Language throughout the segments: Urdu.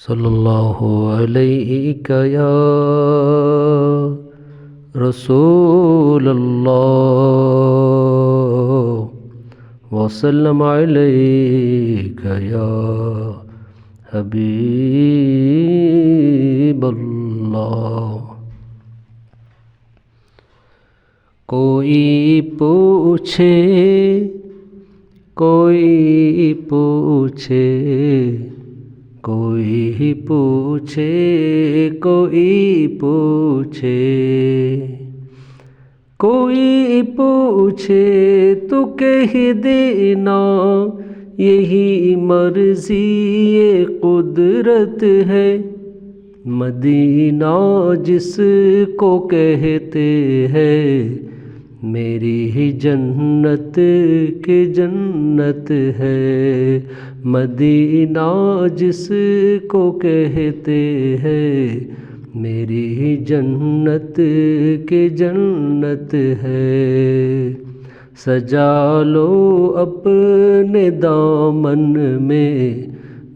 صلی اللہ علیہ یا رسول اللہ وسلم علیک یا حبیب اللہ۔ کوئی پوچھے کوئی پوچھے کوئی پوچھے کوئی پوچھے کوئی پوچھے تو کہہ دینا یہی مرضی قدرت ہے۔ مدینہ جس کو کہتے ہیں میری ہی جنت کی جنت ہے۔ مدینہ جس کو کہتے ہیں میری ہی جنت کی جنت ہے۔ سجا لو اپنے دامن میں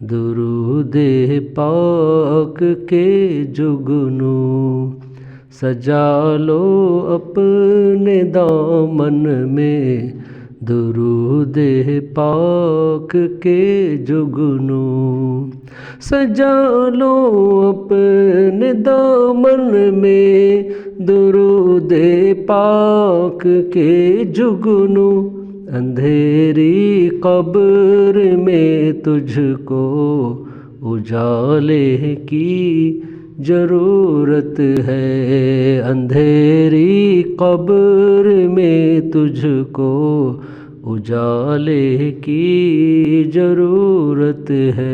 درود پاک کے جگنو۔ سجا لو اپنے دامن میں درود پاک کے جگنو۔ سجا لو اپنے دامن میں درود پاک کے جگنو۔ اندھیری قبر میں تجھ کو اجالے کی ضرورت ہے۔ اندھیری قبر میں تجھ کو اجالے کی ضرورت ہے۔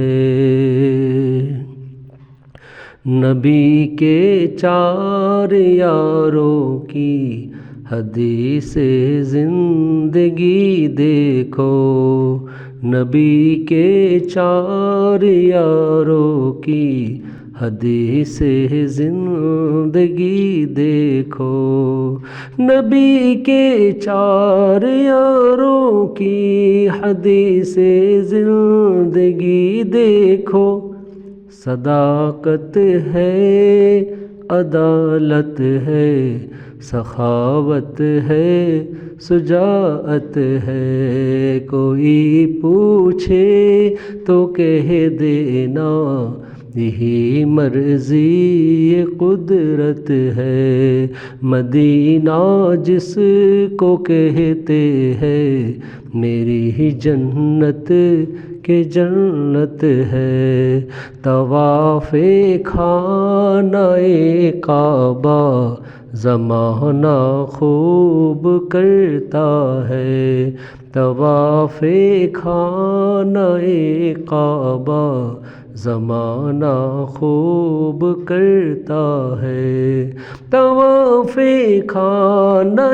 نبی کے چار یاروں کی حدیث زندگی دیکھو۔ نبی کے چار یاروں کی حدیث زندگی دیکھو۔ نبی کے چار یاروں کی حدیث زندگی دیکھو۔ صداقت ہے عدالت ہے سخاوت ہے شجاعت ہے۔ کوئی پوچھے تو کہہ دینا یہی مرضی قدرت ہے۔ مدینہ جس کو کہتے ہیں میری ہی جنت کہ جنت ہے۔ طواف خانہ کعبہ زمانہ خوب کرتا ہے۔ طواف خانہ کعبہ زمانہ خوب کرتا ہے۔ طواف خانہ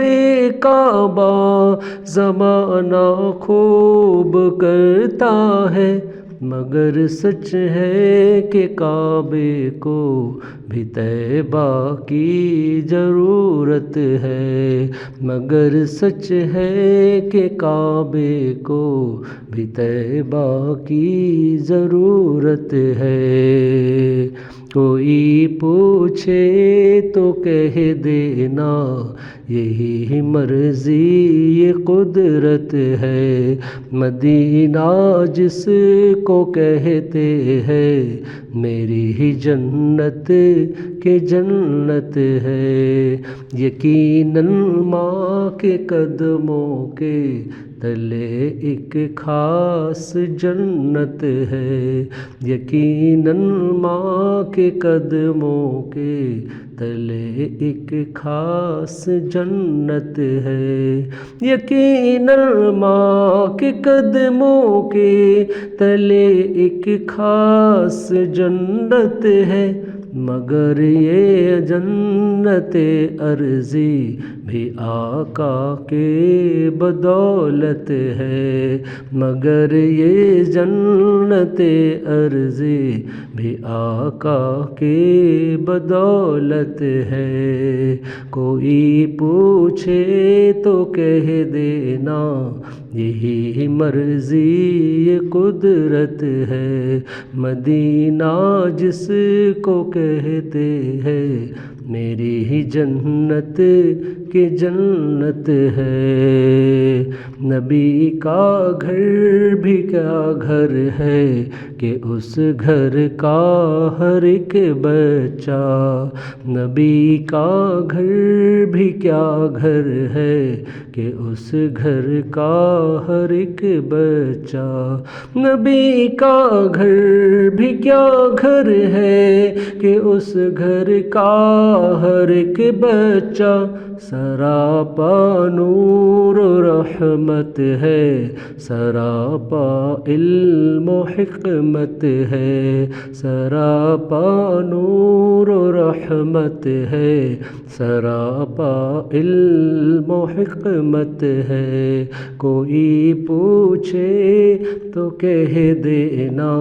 کعبہ زمانہ خوب کرتا ہے۔ مگر سچ ہے کہ کعبے کو بھی طیبہ کی ضرورت ہے۔ مگر سچ ہے کہ کعبے کو بھی طیبہ کی ضرورت ہے۔ کوئی پوچھے تو کہہ دینا یہی مرضی قدرت ہے۔ مدینہ جس کو کہتے ہیں میری ہی جنت کہ جنت ہے۔ یقیناً ماں کے قدموں کے تلے ایک خاص جنت ہے۔ یقیناً ماں کے قدموں کے تلے ایک خاص جنت ہے۔ یقیناً ماں کے قدموں کے تلے ایک خاص جنت ہے۔ مگر یہ جنت ارضی بھی آقا کے بدولت ہے، مگر یہ جنت عرضی بھی آقا کے بدولت ہے۔ کوئی پوچھے تو کہہ دینا یہی مرضی یہ قدرت ہے، مدینہ جس کو کہتے ہیں میری ہی جنت کی جنت ہے۔ نبی کا گھر بھی کیا گھر ہے کہ اس گھر کا ہر ایک بچہ، نبی کا گھر بھی کیا گھر ہے کہ اس گھر کا ہر ایک بچہ، نبی کا گھر بھی کیا گھر ہے کہ اس گھر کا ہر ایک بچہ، سراپا نور و رحمت ہے، سراپا علم و حکمت ہے، سراپا نور و رحمت ہے، سراپا علم و حکمت ہے۔ کوئی پوچھے تو کہہ دینا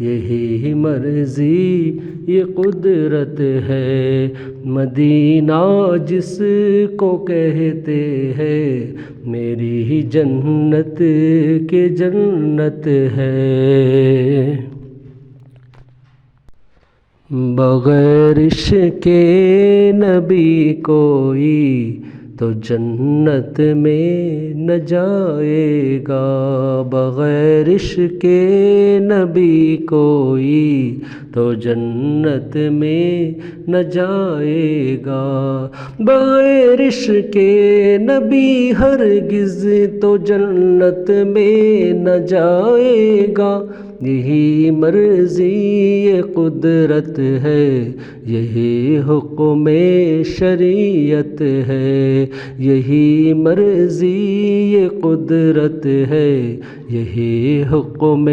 یہی مرضی یہ قدرت ہے، مدینہ جس کو کہتے ہیں میری ہی جنت کی جنت ہے۔ بغیر عشق نبی کوئی تو جنت میں نہ جائے گا، بغیر عشق نبی کوئی تو جنت میں نہ جائے گا، بغیر عشق نبی ہرگز تو جنت میں نہ جائے گا۔ یہی مرضی یہ قدرت ہے، یہی حکم شریعت ہے، یہی مرضی یہ قدرت ہے، یہی حکم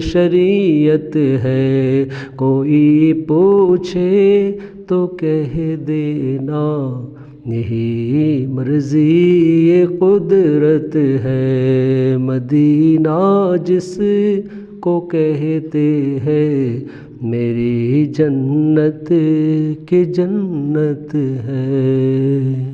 شریعت ہے۔ کوئی پوچھے تو کہہ دینا یہی مرضی یہ قدرت ہے، مدینہ جس کو کہتے ہیں میری جنت کی جنت ہے۔